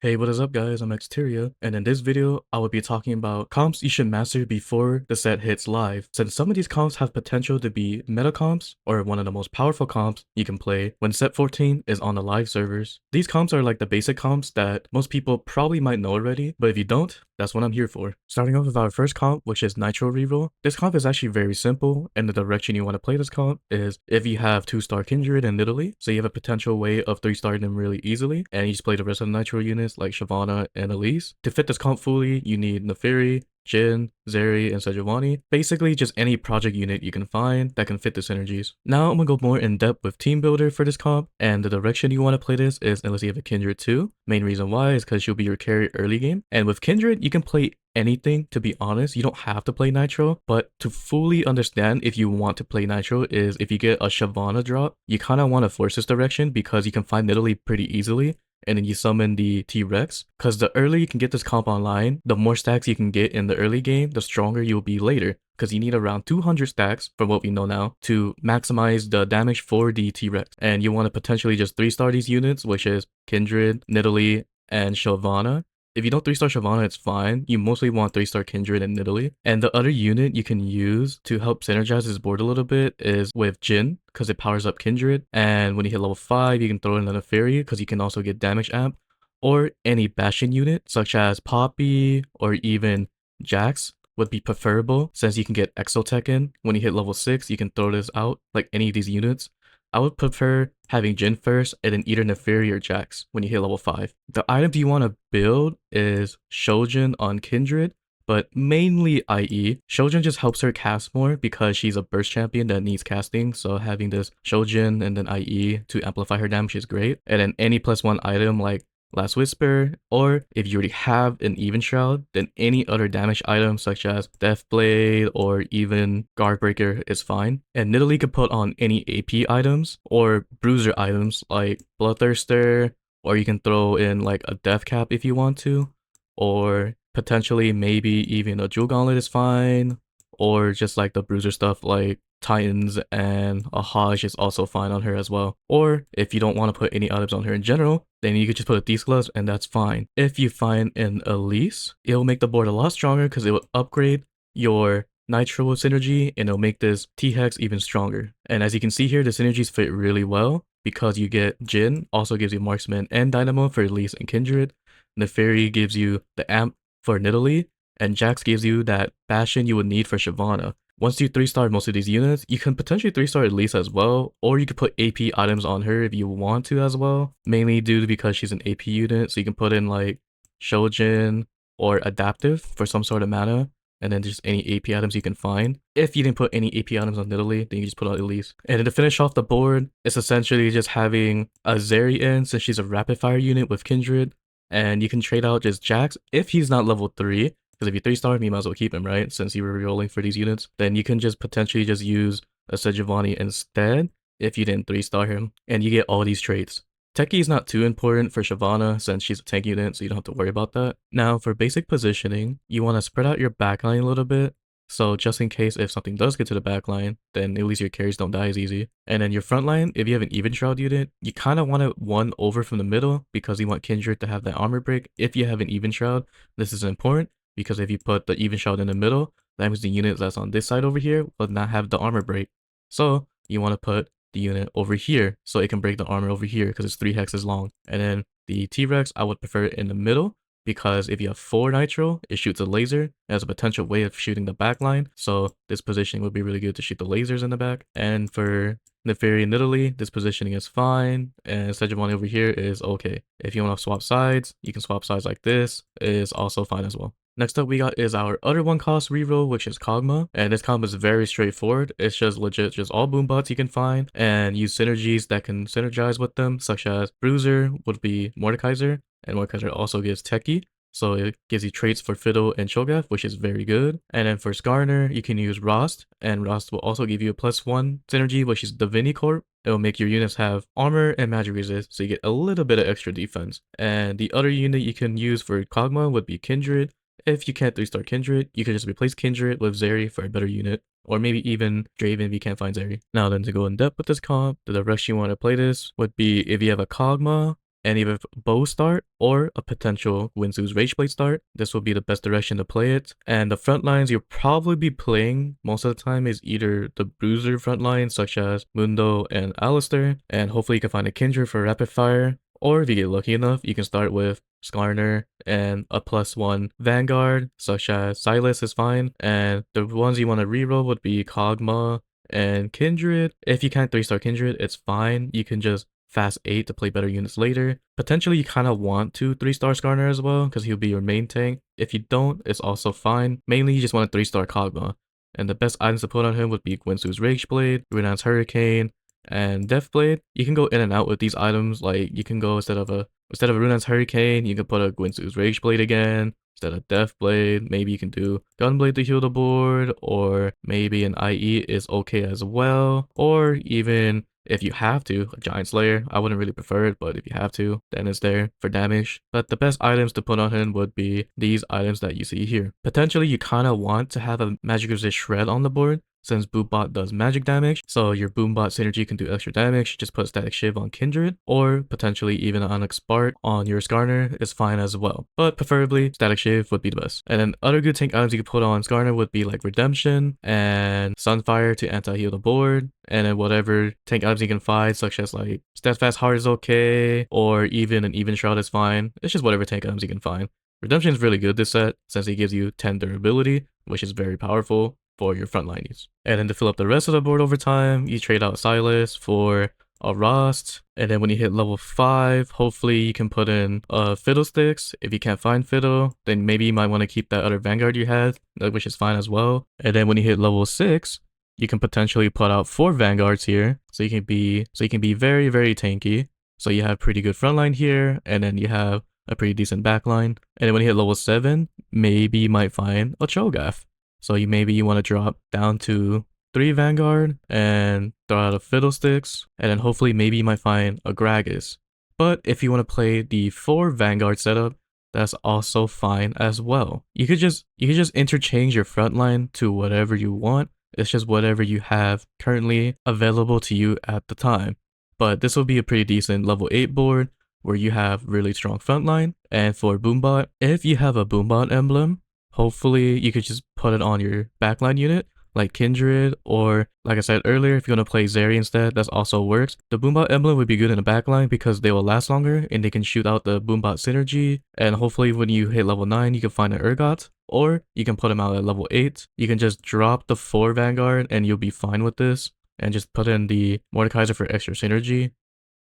Hey, what is up guys, I'm Xteria, and in this video, I will be talking about comps you should master before the set hits live, since some of these comps have potential to be meta comps, or one of the most powerful comps you can play when set 14 is on the live servers. These comps are like the basic comps that most people probably might know already, but if you don't, that's what I'm here for. Starting off with our first comp, which is Nitro Reroll. This comp is actually very simple, and the direction you want to play this comp is if you have 2-star Kindred and Italy, so you have a potential way of 3-starring them really easily, and you just play the rest of the Nitro units like Shyvana and Elise. To fit this comp fully, you need Neferi, Jhin, Zeri, and Sejuani. Basically, just any project unit you can find that can fit the synergies. Now, I'm gonna go more in depth with Team Builder for this comp, and the direction you want to play this is unless you have a Kindred too. Main reason why is because she'll be your carry early game, and with Kindred, you can play anything. To be honest, you don't have to play Nitro, but to fully understand if you want to play Nitro is if you get a Shyvana drop, you kind of want to force this direction because you can find Italy pretty easily, and then you summon the T-Rex, because the earlier you can get this comp online, the more stacks you can get in the early game, the stronger you'll be later, because you need around 200 stacks, from what we know now, to maximize the damage for the T-Rex. And you want to potentially just 3-star these units, which is Kindred, Nidalee, and Shyvana. If you don't 3-star Shyvana, it's fine. You mostly want 3-star Kindred and Nidalee. And the other unit you can use to help synergize this board a little bit is with Jhin, because it powers up Kindred. And when you hit level 5, you can throw in another Fairy, because you can also get damage amp. Or any Bastion unit, such as Poppy or even Jax, would be preferable, since you can get Exotech in. When you hit level 6, you can throw this out, like any of these units. I would prefer having Jhin first and then either Neferi or Jax when you hit level 5. The items you want to build is Shojin on Kindred, but mainly IE. Shojin just helps her cast more because she's a burst champion that needs casting, so having this Shojin and then IE to amplify her damage is great. And then any +1 item like Last Whisper, or if you already have an Even Shroud, then any other damage item such as Deathblade or even Guardbreaker is fine. And Nidalee could put on any AP items or bruiser items like Bloodthirster, or you can throw in like a Death Cap if you want to, or potentially maybe even a Jewel Gauntlet is fine, or just like the bruiser stuff like Titans and a Hajj is also fine on her as well. Or if you don't want to put any items on her in general, then you could just put a Thieves Gloves and that's fine. If you find an Elise, it'll make the board a lot stronger because it will upgrade your Nitro synergy and it'll make this T-Hex even stronger. And as you can see here, the synergies fit really well because you get Jhin, also gives you Marksmen and Dynamo for Elise and Kindred. Neferi gives you the AMP for Nidalee, and Jax gives you that Bastion you would need for Shyvana. Once you 3-star most of these units, you can potentially 3-star Elise as well, or you could put AP items on her if you want to as well, mainly due to because she's an AP unit, so you can put in like Shojin or Adaptive for some sort of mana, and then just any AP items you can find. If you didn't put any AP items on Nidalee, then you just put on Elise. And then to finish off the board, it's essentially just having a Zeri in, since she's a rapid fire unit with Kindred, and you can trade out just Jax if he's not level 3. Because if you 3-star him, you might as well keep him, right? Since you were rolling for these units, then you can just potentially just use a Sejuani instead if you didn't 3-star him, and you get all these traits. Techie is not too important for Shyvana since she's a tank unit, so you don't have to worry about that. Now, for basic positioning, you want to spread out your backline a little bit, so just in case if something does get to the backline, then at least your carries don't die as easy. And then your front line, if you have an Even Shroud unit, you kind of want it one over from the middle because you want Kindred to have that armor break. If you have an Even Shroud, this is important, because if you put the Even Shroud in the middle, that means the unit that's on this side over here will not have the armor break. So you want to put the unit over here so it can break the armor over here because it's 3 hexes long. And then the T-Rex, I would prefer it in the middle, because if you have 4 Nitro, it shoots a laser. It has a potential way of shooting the back line, so this positioning would be really good to shoot the lasers in the back. And for Neferi and Nidalee, this positioning is fine, and Sejuani over here is okay. If you want to swap sides, you can swap sides like this, it is also fine as well. Next up we got is our other 1-cost reroll, which is Kog'Maw, and this combo is very straightforward. It's just legit just all boom bots you can find and use synergies that can synergize with them, such as Bruiser would be Mordekaiser, and Mordekaiser also gives Techie, so it gives you traits for Fiddle and Cho'Gath, which is very good. And then for Skarner, you can use Rost, and Rost will also give you a +1 synergy, which is Divinity Corp. It will make your units have armor and magic resist, so you get a little bit of extra defense. And the other unit you can use for Kog'Maw would be Kindred. If you can't 3-star Kindred, you can just replace Kindred with Zeri for a better unit, or maybe even Draven if you can't find Zeri. Now then, to go in depth with this comp, the direction you want to play this would be if you have a Kog'Maw, any of bow start or a potential Winzu's Rageblade start. This will be the best direction to play it. And the front lines you'll probably be playing most of the time is either the bruiser front line such as Mundo and Alistair, and hopefully you can find a Kindred for rapid fire. Or if you get lucky enough, you can start with Skarner and a +1 Vanguard, such as Silas is fine. And the ones you want to reroll would be Kog'Maw and Kindred. If you can't 3-star Kindred, it's fine. You can just fast 8 to play better units later. Potentially, you kind of want to 3-star Skarner as well, because he'll be your main tank. If you don't, it's also fine. Mainly, you just want to 3-star Kog'Maw. And the best items to put on him would be Gwynsu's Rageblade, Runan's Hurricane, and Deathblade. You can go in and out with these items. Like you can go instead of Runan's Hurricane, you can put a Gwynsu's Rageblade again. Instead of Deathblade, maybe you can do Gunblade to heal the board, or maybe an IE is okay as well. Or even if you have to, a Giant Slayer. I wouldn't really prefer it, but if you have to, then it's there for damage. But the best items to put on him would be these items that you see here. Potentially, you kind of want to have a Magic Resist Shred on the board, since Boombot does magic damage, so your Boombot synergy can do extra damage. Just put Static Shiv on Kindred, or potentially even an Onyx Spark on your Skarner is fine as well. But preferably, Static Shiv would be the best. And then other good tank items you could put on Skarner would be like Redemption and Sunfire to anti-heal the board. And then whatever tank items you can find, such as like Steadfast Heart is okay, or even an Even Shroud is fine. It's just whatever tank items you can find. Redemption is really good this set, since it gives you 10 durability, which is very powerful for your frontline use. And then to fill up the rest of the board over time, you trade out Silas for a Rost, and then when you hit level 5, hopefully you can put in Fiddlesticks. If you can't find Fiddle, then maybe you might want to keep that other Vanguard you had, which is fine as well. And then when you hit level 6, you can potentially put out 4 Vanguards here, so you can be very, very tanky. So you have pretty good frontline here, and then you have a pretty decent backline. And then when you hit level 7, maybe you might find a Cho'Gath. So maybe you want to drop down to 3 Vanguard and throw out a Fiddlesticks, and then hopefully maybe you might find a Gragas. But if you want to play the 4 Vanguard setup, that's also fine as well. You could just interchange your frontline to whatever you want. It's just whatever you have currently available to you at the time. But this will be a pretty decent level 8 board where you have really strong frontline. And for Boombot, if you have a Boombot emblem, hopefully you could just put it on your backline unit like Kindred, or like I said earlier, if you want to play Zeri instead, that also works. The Boombot emblem would be good in the backline because they will last longer and they can shoot out the Boombot synergy, and hopefully when you hit level 9 you can find an Urgot, or you can put him out at level 8. You can just drop the 4 Vanguard and you'll be fine with this, and just put in the Mordekaiser for extra synergy.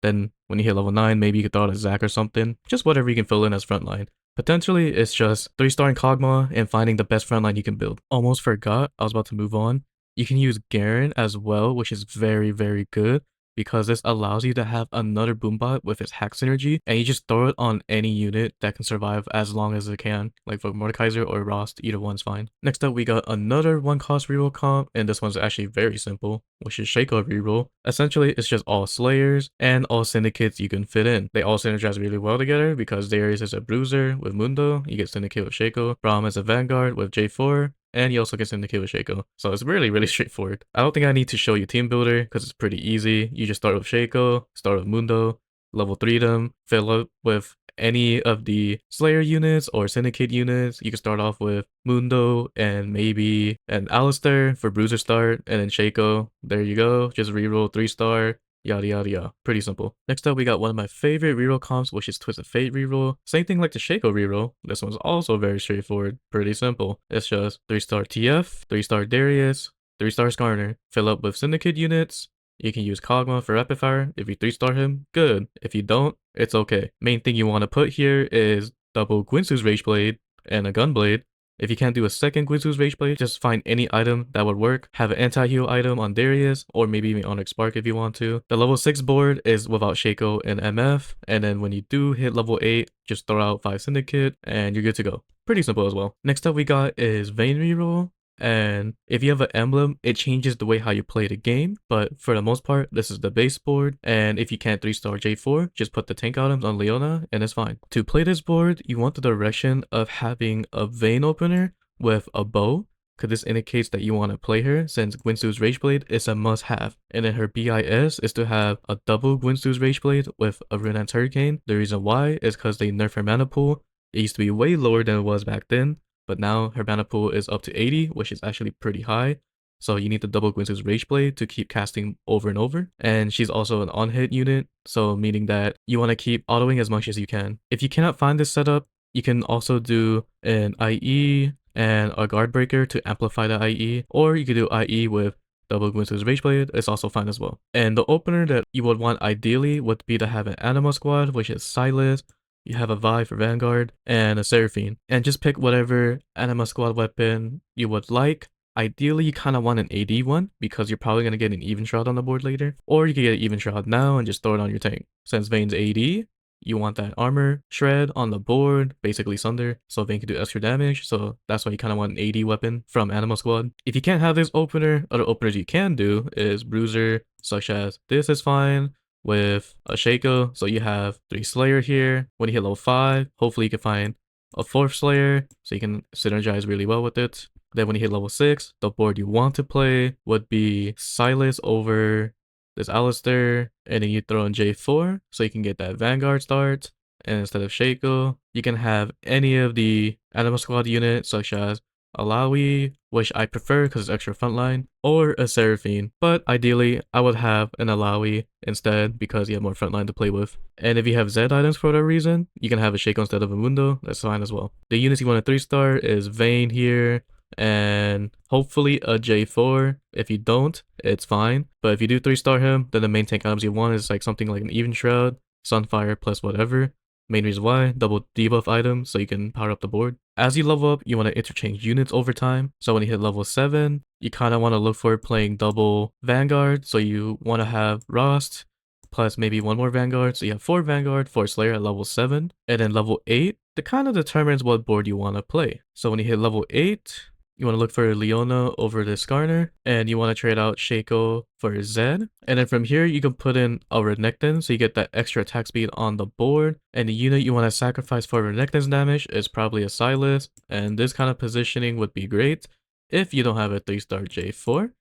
Then when you hit level 9, maybe you could throw out a Zac or something, just whatever you can fill in as frontline. Potentially, it's just 3-starring Kog'Maw and finding the best frontline you can build. Almost forgot, I was about to move on. You can use Garen as well, which is very, very good, because this allows you to have another Boombot with its hack synergy, and you just throw it on any unit that can survive as long as it can, like for Mordekaiser or Rost, either one's fine. Next up, we got another 1-cost reroll comp, and this one's actually very simple, which is Shaco Reroll. Essentially, it's just all Slayers and all Syndicates you can fit in. They all synergize really well together because Darius is a Bruiser with Mundo, you get Syndicate with Shaco, Braum is a Vanguard with J4, and you also get Syndicate with Shaco. So it's really, really straightforward. I don't think I need to show you Team Builder because it's pretty easy. You just start with Shaco, start with Mundo, level 3 them, fill up with any of the Slayer units or Syndicate units. You can start off with Mundo and maybe an Alistair for Bruiser start, and then Shaco. There you go. Just reroll 3-star. Yada yada yada. Pretty simple. Next up, we got one of my favorite reroll comps, which is Twisted Fate Reroll. Same thing like the Shaco Reroll. This one's also very straightforward. Pretty simple. It's just 3-star TF, 3-star Darius, 3-star Skarner. Fill up with Syndicate units. You can use Kog'Maw for rapid fire. If you 3-star him, good. If you don't, it's okay. Main thing you want to put here is double Gwynsu's Rageblade and a Gunblade. If you can't do a second Gwynsu's Rageblade, just find any item that would work. Have an anti-heal item on Darius, or maybe even Onyx Spark if you want to. The level 6 board is without Shaco and MF, and then when you do hit level 8, just throw out 5 Syndicate, and you're good to go. Pretty simple as well. Next up we got is Vayne Reroll. And if you have an emblem, it changes the way how you play the game, but for the most part, this is the base board. And if you can't 3-star J4, just put the tank items on Leona and it's fine. To play this board, you want the direction of having a Vayne opener with a bow, because this indicates that you want to play her, since Gwynsu's Rageblade is a must-have. And then her BIS is to have a double Gwynsu's Rageblade with a Rune's Hurricane. The reason why is because they nerfed her mana pool. It used to be way lower than it was back then, but now her mana pool is up to 80, which is actually pretty high. So you need to double Gwynsu's Rageblade to keep casting over and over. And she's also an on-hit unit, so meaning that you want to keep autoing as much as you can. If you cannot find this setup, you can also do an IE and a guard breaker to amplify the IE, or you could do IE with double Gwynsu's Rageblade. It's also fine as well. And the opener that you would want ideally would be to have an Anima squad, which is Silas. You have a Vi for Vanguard and a Seraphine, and just pick whatever Anima squad weapon you would like. Ideally, you kind of want an AD one because you're probably going to get an even shroud on the board later, or you can get an even shroud now and just throw it on your tank. Since Vayne's AD, you want that armor shred on the board, basically Sunder, so Vayne can do extra damage, so that's why you kind of want an AD weapon from Anima Squad. If you can't have this opener, other openers you can do is Bruiser, such as this is fine, with a Shaco, so you have 3 Slayer here. When you hit level 5, hopefully you can find a 4th Slayer, so you can synergize really well with it. Then when you hit level 6, the board you want to play would be Silas over this Alistair, and then you throw in J4, so you can get that Vanguard start. And instead of Shaco, you can have any of the Anima Squad units, such as Alawi, which I prefer because it's extra frontline, or a Seraphine. But ideally, I would have an Alawi instead because you have more frontline to play with. And if you have Z items for whatever reason, you can have a Shaco instead of a Mundo. That's fine as well. The units you want to 3-star is Vayne here, and hopefully a J4. If you don't, it's fine. But if you do 3-star him, then the main tank items you want is like something like an Even Shroud, Sunfire plus whatever. Main reason why, double debuff item so you can power up the board. As you level up, you want to interchange units over time. So when you hit level 7, you kind of want to look for playing double Vanguard. So you want to have Rost plus maybe one more Vanguard. So you have 4 Vanguard, 4 Slayer at level 7. And then level 8, that kind of determines what board you want to play. So when you hit level 8, you want to look for Leona over the Skarner, and you want to trade out Shaco for Zed. And then from here, you can put in a Renekton, so you get that extra attack speed on the board. And the unit you want to sacrifice for Renekton's damage is probably a Silas, and this kind of positioning would be great. If you don't have a 3-star J4,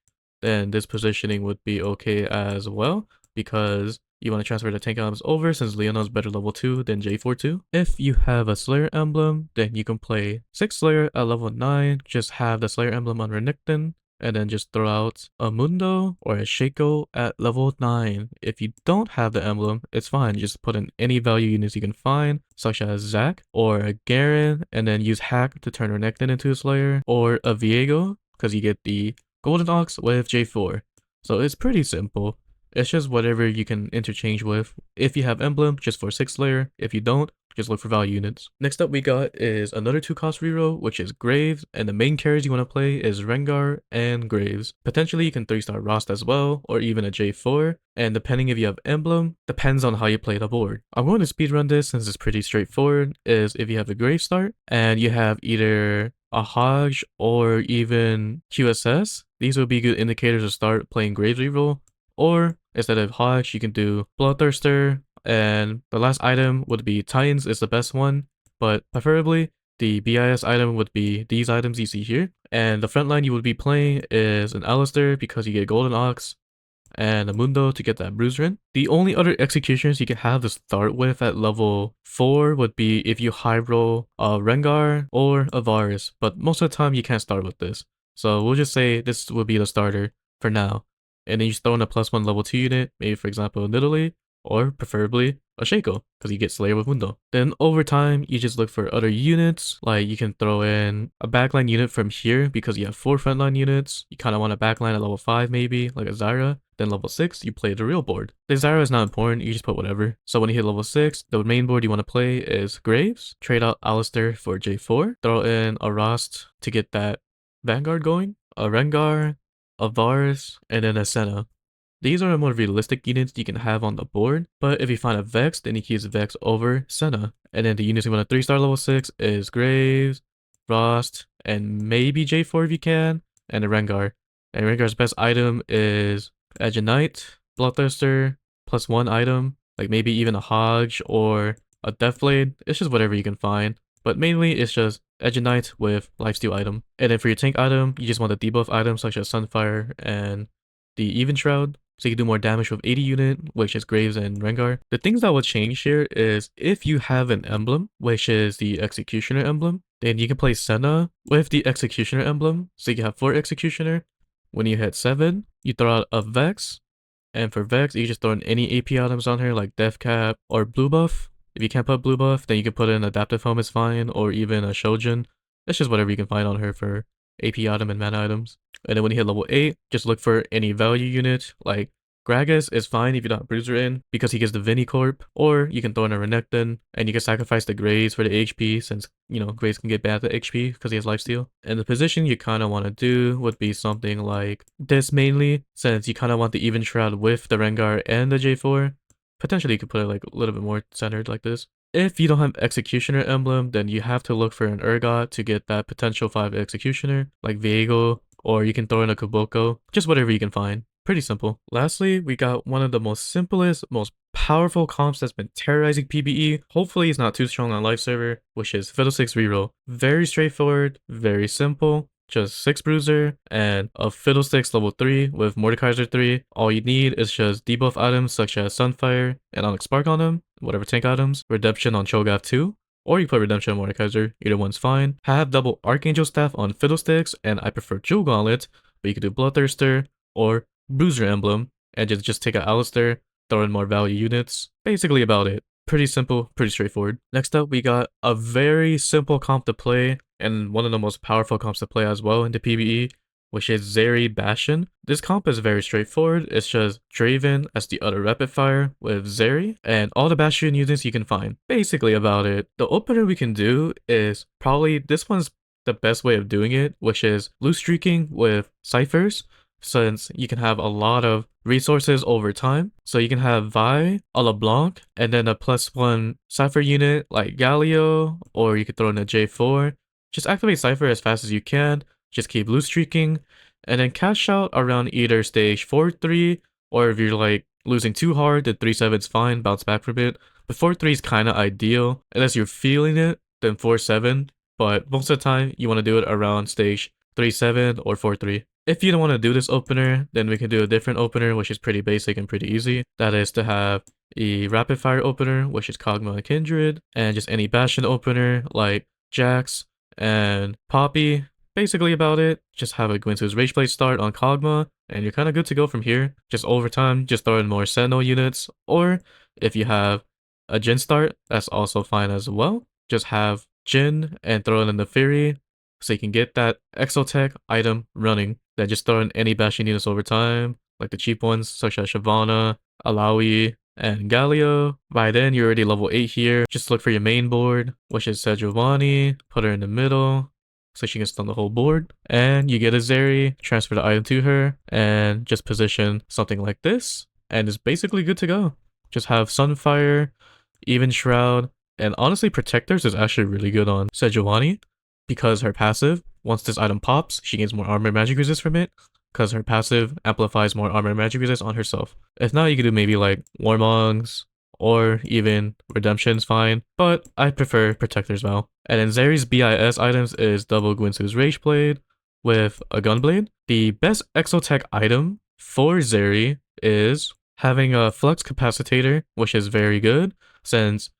then this positioning would be okay as well, because you want to transfer the tank items over since Leona's better level 2 than J42. If you have a Slayer emblem, then you can play 6 Slayer at level 9, just have the Slayer emblem on Renekton, and then just throw out a Mundo or a Shaco at level 9. If you don't have the emblem, it's fine, just put in any value units you can find, such as Zac or a Garen, and then use Hack to turn Renekton into a Slayer, or a Viego, because you get the Golden Ox with J4. So it's pretty simple. It's just whatever you can interchange with. If you have emblem, just for 6 Slayer. If you don't, just look for value units. Next up we got is another 2-cost reroll, which is Graves, and the main carries you want to play is Rengar and Graves. Potentially you can 3-star Rost as well, or even a J4, and depending if you have emblem, depends on how you play the board. I'm going to speedrun this since it's pretty straightforward, is if you have a Graves start, and you have either a Hodge or even QSS, these would be good indicators to start playing Graves reroll. Or instead of Hodge, you can do Bloodthirster, and the last item would be Titans is the best one, but preferably the BIS item would be these items you see here. And the front line you would be playing is an Alistair because you get Golden Ox, and a Mundo to get that Bruiser in. The only other executions you can have to start with at level 4 would be if you high roll a Rengar or a Varus, but most of the time you can't start with this. So we'll just say this would be the starter for now. And then you just throw in a +1 level 2 unit, maybe for example Nidalee, or preferably a Shaco, because you get Slayer with Mundo. Then over time, you just look for other units, like you can throw in a backline unit from here, because you have 4 frontline units. You kind of want a backline at level 5 maybe, like a Xayah. Then level 6, you play the real board. The Xayah is not important, you just put whatever. So when you hit level 6, the main board you want to play is Graves, trade out Alistair for J4, throw in a Rost to get that Vanguard going, a Rengar, a Varus, and then a Senna. These are the more realistic units you can have on the board, but if you find a Vex, then you can use Vex over Senna. And then the units you want a 3-star level 6 is Graves, Rost, and maybe J4 if you can, and a Rengar. And Rengar's best item is Edge of Night, Bloodthirster, +1 item, like maybe even a Hodge or a Deathblade. It's just whatever you can find. but mainly it's just Edge and Knight with lifesteal item. And then for your tank item, you just want the debuff items such as Sunfire and the Even Shroud, so you can do more damage with 80 unit, which is Graves and Rengar. The things that will change here is if you have an emblem, which is the Executioner emblem, then you can play Senna with the Executioner emblem, so you can have 4 Executioner. When you hit 7, you throw out a Vex, and for Vex, you just throw in any AP items on her like Death Cap or Blue Buff. If you can't put Blue Buff, then you can put in Adaptive Helm is fine, or even a Shojin. It's just whatever you can find on her for AP item and mana items. And then when you hit level 8, just look for any value unit, like Gragas is fine if you don't have Bruiser in, because he gets the Vinny Corp, or you can throw in a Renekton, and you can sacrifice the Graves for the HP, since, you know, Graves can get bad at HP because he has lifesteal. And the position you kind of want to do would be something like this mainly, since you kind of want the Even Shroud with the Rengar and the J4. Potentially you could put it like a little bit more centered like this. If you don't have Executioner emblem, then you have to look for an Urgot to get that potential 5 Executioner, like Viego, or you can throw in a Kuboko, just whatever you can find. Pretty simple. Lastly, we got one of the most simplest, most powerful comps that's been terrorizing PvE. Hopefully it's not too strong on live server, which is Fiddlesticks Reroll. Very straightforward, very simple. Just 6 Bruiser and a Fiddlesticks level 3 with Mordekaiser 3. All you need is just debuff items such as Sunfire and Onyx Spark on them, whatever tank items, Redemption on Cho'Gath 2, or you put Redemption on Mordekaiser, either one's fine. Have double Archangel Staff on Fiddlesticks, and I prefer Jewel Gauntlet, but you could do Bloodthirster or Bruiser Emblem, and just take out Alistair, throw in more value units. Basically about it. Pretty simple, pretty straightforward. Next up, we got a very simple comp to play, and one of the most powerful comps to play as well into PvE, which is Zeri Bastion. This comp is very straightforward. It's just Draven as the other rapid fire with Zeri, and all the Bastion units you can find. Basically about it. The opener we can do is probably, this one's the best way of doing it, which is loose streaking with Cyphers, since you can have a lot of resources over time. So you can have Vi, a LeBlanc, and then a +1 Cypher unit like Galio, or you could throw in a J4. Just activate Cypher as fast as you can, just keep loose streaking, and then cash out around either stage 4-3, or if you're like losing too hard, then 3-7's fine, bounce back for a bit. But 4-3 is kind of ideal, unless you're feeling it, then 4-7, but most of the time you want to do it around stage 3-7 or 4-3. If you don't want to do this opener, then we can do a different opener, which is pretty basic and pretty easy. That is to have a rapid fire opener, which is Kog'Maw and Kindred, and just any Bastion opener like Jax and Poppy. Basically about it, just have a Gwynsu's Rageblade start on Kog'Maw, and you're kind of good to go from here. Just over time, just throw in more Sentinel units, or if you have a Jhin start, that's also fine as well. Just have Jhin and throw in the Fury, so you can get that Exotech item running. Then just throw in any Bastion units over time, like the cheap ones such as Shyvana, Alawi, and Galio. By then you're already level 8 here. Just look for your main board, which is Sejuani, put her in the middle, so she can stun the whole board. And you get a Zeri, transfer the item to her, and just position something like this, and it's basically good to go. Just have Sunfire, Even Shroud, and honestly Protectors is actually really good on Sejuani, because her passive, once this item pops, she gains more armor magic resist from it, because her passive amplifies more armor magic resist on herself. If not, you could do maybe like Warmongs, or even Redemption's fine, but I prefer Protector's Vow. And then Zeri's BIS items is double Gwynsu's Rageblade with a Gunblade. The best Exotech item for Zeri is having a Flux Capacitator, which is very good, since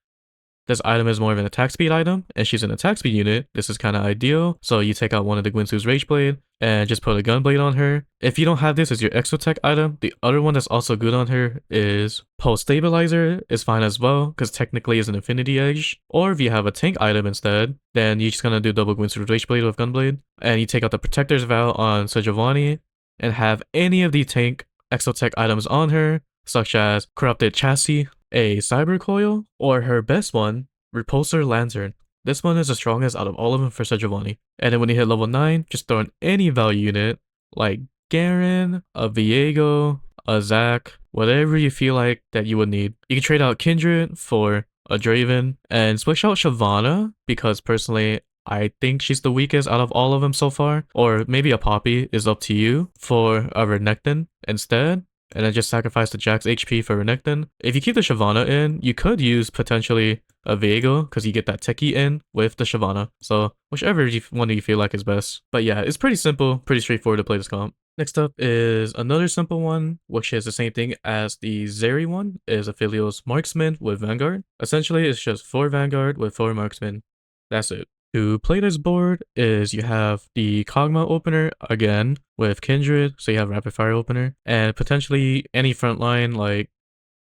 this item is more of an attack speed item, and she's an attack speed unit. This is kind of ideal. So you take out one of the Gwynsu's Rageblade and just put a Gunblade on her. If you don't have this as your Exotech item, the other one that's also good on her is Pulse Stabilizer is fine as well, because technically it's an Infinity Edge. Or if you have a tank item instead, then you're just gonna do double Gwynsu's Rageblade with Gunblade, and you take out the Protector's Vow on Sejuani, and have any of the tank Exotech items on her, such as Corrupted Chassis, a Cyber Coil, or her best one, Repulsor Lantern. This one is the strongest out of all of them for Sejuani. And then when you hit level 9, just throw in any value unit, like Garen, a Viego, a Zac, whatever you feel like that you would need. You can trade out Kindred for a Draven, and switch out Shyvana, because personally, I think she's the weakest out of all of them so far. Or maybe a Poppy is up to you, for a Renekton instead. And then just sacrifice the Jax HP for Renekton. If you keep the Shyvana in, you could use potentially a Viego, because you get that techie in with the Shyvana. So whichever one you feel like is best. But yeah, it's pretty simple, pretty straightforward to play this comp. Next up is another simple one, which is the same thing as the Zeri one, is Aphelios Marksmen with Vanguard. Essentially, it's just 4 Vanguard with 4 Marksmen. That's it. To play this board is you have the Kog'Maw opener again with Kindred, so you have rapid fire opener, and potentially any frontline like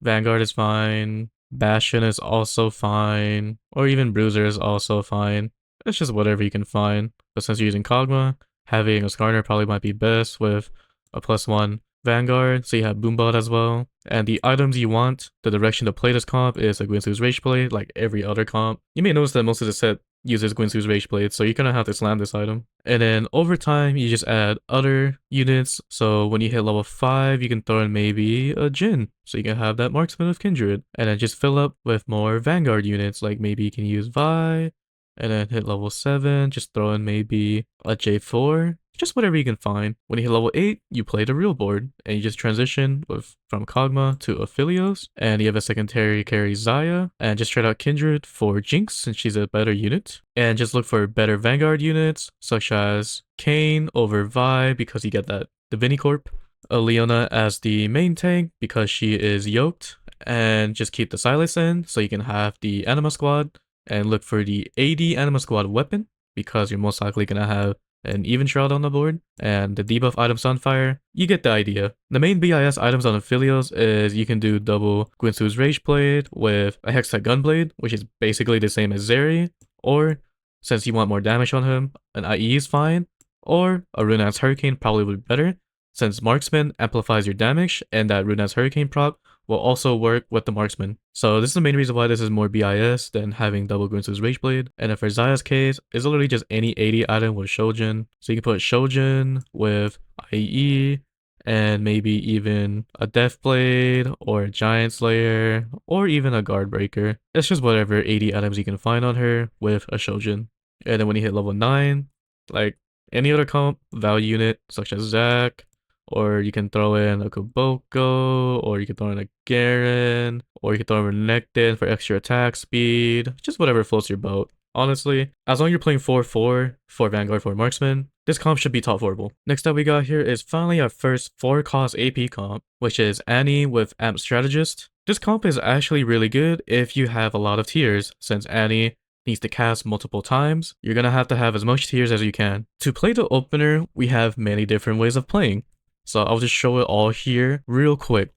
Vanguard is fine, Bastion is also fine, or even Bruiser is also fine. It's just whatever you can find. But since you're using Kog'Maw, having a Skarner probably might be best with a +1 Vanguard, so you have Boombot as well. And the items you want, the direction to play this comp is a Guinsoo's Rage Blade, like every other comp. You may notice that most of the set uses Guinsoo's Rage Blade, so you're gonna have to slam this item. And then over time, you just add other units, so when you hit level 5, you can throw in maybe a Jhin, so you can have that Marksman of Kindred. And then just fill up with more Vanguard units, like maybe you can use Vi, and then hit level 7, just throw in maybe a J4, just whatever you can find. When you hit level 8, you play the real board, and you just transition from Kog'Maw to Aphelios, and you have a secondary carry Xayah, and just trade out Kindred for Jinx, since she's a better unit, and just look for better Vanguard units, such as Kayn over Vi, because you get that Divinity Corp, Leona as the main tank, because she is yoked, and just keep the Silas in, so you can have the Anima squad, and look for the AD Anima squad weapon, because you're most likely gonna have an Even Shroud on the board, and the debuff items on fire. You get the idea. The main BIS items on Aphelios is you can do double Guinsoo's Rage Blade with a Hextech Gunblade, which is basically the same as Zeri, or since you want more damage on him, an IE is fine, or a Rune's Hurricane probably would be better, since Marksman amplifies your damage, and that Rune's Hurricane proc will also work with the Marksman. So this is the main reason why this is more BIS than having double Guinsoo's Rage Blade. And then for Xayah's case, it's literally just any 80 item with Shojin. So you can put Shojin with IE, and maybe even a Death Blade, or a Giant Slayer, or even a Guard Breaker. It's just whatever 80 items you can find on her with a Shojin. And then when you hit level 9, like any other comp, value unit, such as Zac, or you can throw in a Kuboko, or you can throw in a Garen, or you can throw in a Renekton for extra attack speed, just whatever floats your boat. Honestly, as long as you're playing 4-4, 4 Vanguard, 4 Marksman, this comp should be top 4able. Next up we got here is finally our first 4-cost AP comp, which is Annie with AMP Strategist. This comp is actually really good if you have a lot of tiers, since Annie needs to cast multiple times. You're gonna have to have as much tiers as you can. To play the opener, we have many different ways of playing. So I'll just show it all here real quick.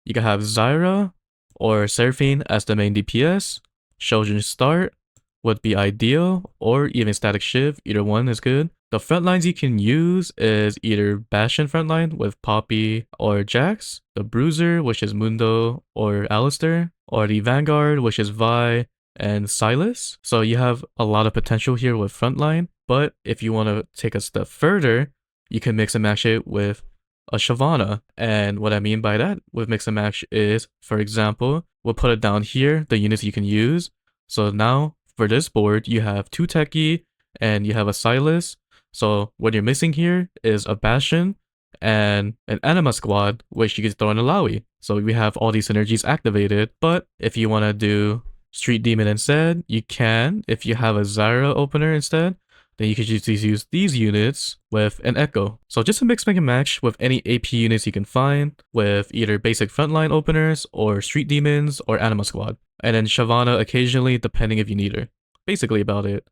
You can have Xayah or Seraphine as the main DPS. Shojin start would be ideal, or even Static Shiv, either one is good. The frontlines you can use is either Bastion frontline with Poppy or Jax, the Bruiser, which is Mundo or Alistair, or the Vanguard, which is Vi and Silas. So you have a lot of potential here with frontline, but if you want to take a step further, you can mix and match it with a Shyvana. And what I mean by that with mix and match is, for example, we'll put it down here, the units you can use. So now for this board, you have 2 Techie and you have a Silas. So what you're missing here is a Bastion and an Anima squad, which you can throw in a Lawi. So we have all these synergies activated. But if you want to do Street Demon instead, you can. If you have a Xayah opener instead, then you could just use these units with an Echo. So just a mix and match with any AP units you can find, with either basic frontline openers, or Street Demons, or Anima Squad. And then Shyvana occasionally, depending if you need her. Basically about it.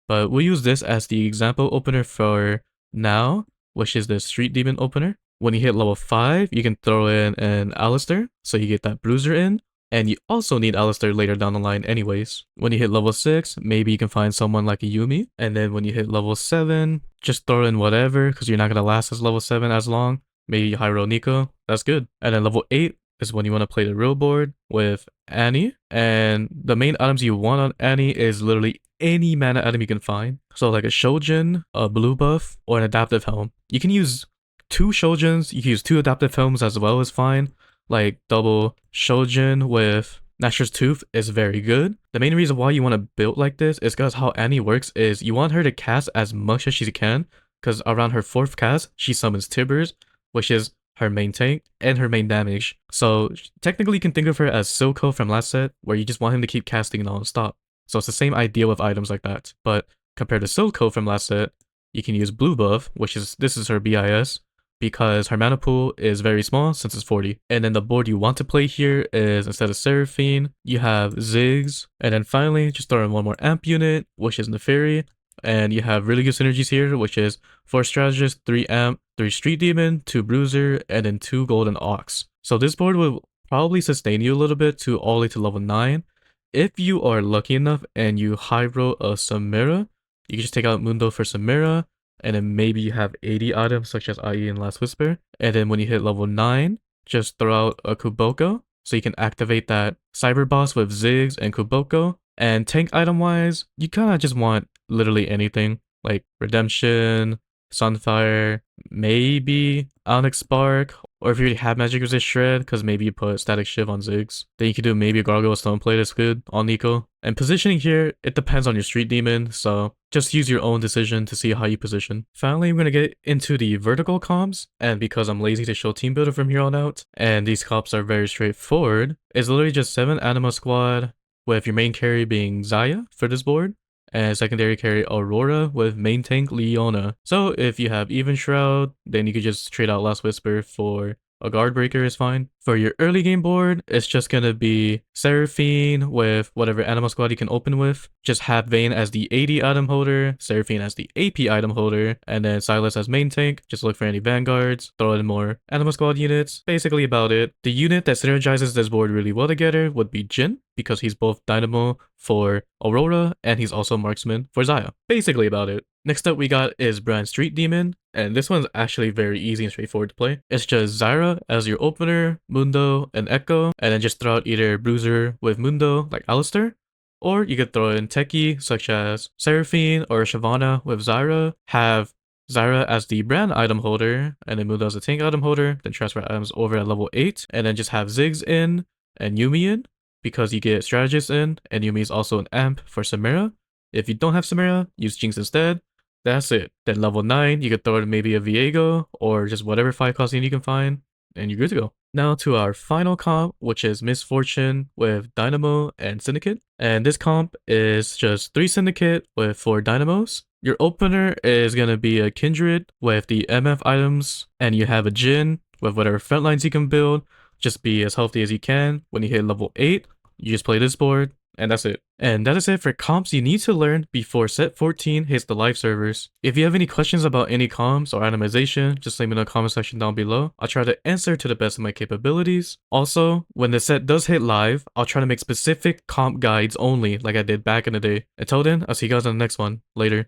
But we'll use this as the example opener for now, which is the Street Demon opener. When you hit level 5, you can throw in an Alistair, so you get that Bruiser in. And you also need Alistair later down the line anyways. When you hit level 6, maybe you can find someone like a Yuumi. And then when you hit level 7, just throw in whatever, because you're not going to last as level 7 as long. Maybe Hyrule Nico, that's good. And then level 8 is when you want to play the real board with Annie. And the main items you want on Annie is literally any mana item you can find. So like a Shojin, a blue buff, or an adaptive helm. You can use 2 Shojins, you can use 2 adaptive helms as well is fine. Like double Shojin with Nashor's Tooth is very good. The main reason why you want to build like this is because how Annie works is you want her to cast as much as she can, because around her 4th cast, she summons Tibbers, which is her main tank, and her main damage. So technically you can think of her as Silco from last set, where you just want him to keep casting non-stop. So it's the same idea with items like that. But compared to Silco from last set, you can use blue buff, this is her BIS, because her mana pool is very small since it's 40. And then the board you want to play here is, instead of Seraphine, you have Ziggs. And then finally, just throw in one more AMP unit, which is Neferi. And you have really good synergies here, which is 4 Strategist, 3 AMP, 3 Street Demon, 2 Bruiser, and then 2 Golden Ox. So this board will probably sustain you a little bit to all the way to level 9. If you are lucky enough and you high roll a Samira, you can just take out Mundo for Samira, and then maybe you have 80 items such as IE and Last Whisper. And then when you hit level 9, just throw out a Kuboko, so you can activate that Cyber Boss with Ziggs and Kuboko. And tank item wise, you kind of just want literally anything, like Redemption, Sunfire, maybe Onyx Spark, or if you already have Magic Resist Shred, because maybe you put Static Shiv on Ziggs, then you can do maybe a Gargoyle Stoneplate that's good on Nico. And positioning here, it depends on your Street Demon, so just use your own decision to see how you position. Finally, I'm going to get into the vertical comps, and because I'm lazy to show Team Builder from here on out, and these comps are very straightforward, it's literally just 7 Anima squad, with your main carry being Xayah for this board, and secondary carry Aurora with main tank Leona. So if you have Even Shroud, then you could just trade out Last Whisper for a Guard Breaker is fine. For your early game board, it's just gonna be Seraphine with whatever Anima squad you can open with. Just have Vayne as the AD item holder, Seraphine as the AP item holder, and then Silas as main tank. Just look for any Vanguards, throw in more Anima squad units. Basically about it. The unit that synergizes this board really well together would be Jhin, because he's both Dynamo for Aurora, and he's also Marksman for Xayah. Basically about it. Next up we got is Brand Street Demon, and this one's actually very easy and straightforward to play. It's just Zyra as your opener, Mundo, and Echo, and then just throw out either Bruiser with Mundo, like Alistair, or you could throw in Techie, such as Seraphine or Shyvana with Zyra, have Zyra as the brand item holder, and then Mundo as the tank item holder, then transfer items over at level 8, and then just have Ziggs in, and Yuumi in, because you get Strategist in, and Yuumi is also an AMP for Samira. If you don't have Samira, use Jinx instead. That's it. Then level 9, you could throw in maybe a Viego, or just whatever 5-cost unit you can find, and you're good to go. Now to our final comp, which is Misfortune with Dynamo and Syndicate. And this comp is just 3 Syndicate with 4 Dynamos. Your opener is going to be a Kindred with the MF items, and you have a Jhin with whatever front lines you can build. Just be as healthy as you can. When you hit level 8, you just play this board, and that's it. And that is it for comps you need to learn before set 14 hits the live servers. If you have any questions about any comps or itemization, just leave me in the comment section down below. I'll try to answer to the best of my capabilities. Also, when the set does hit live, I'll try to make specific comp guides only like I did back in the day. Until then, I'll see you guys on the next one. Later.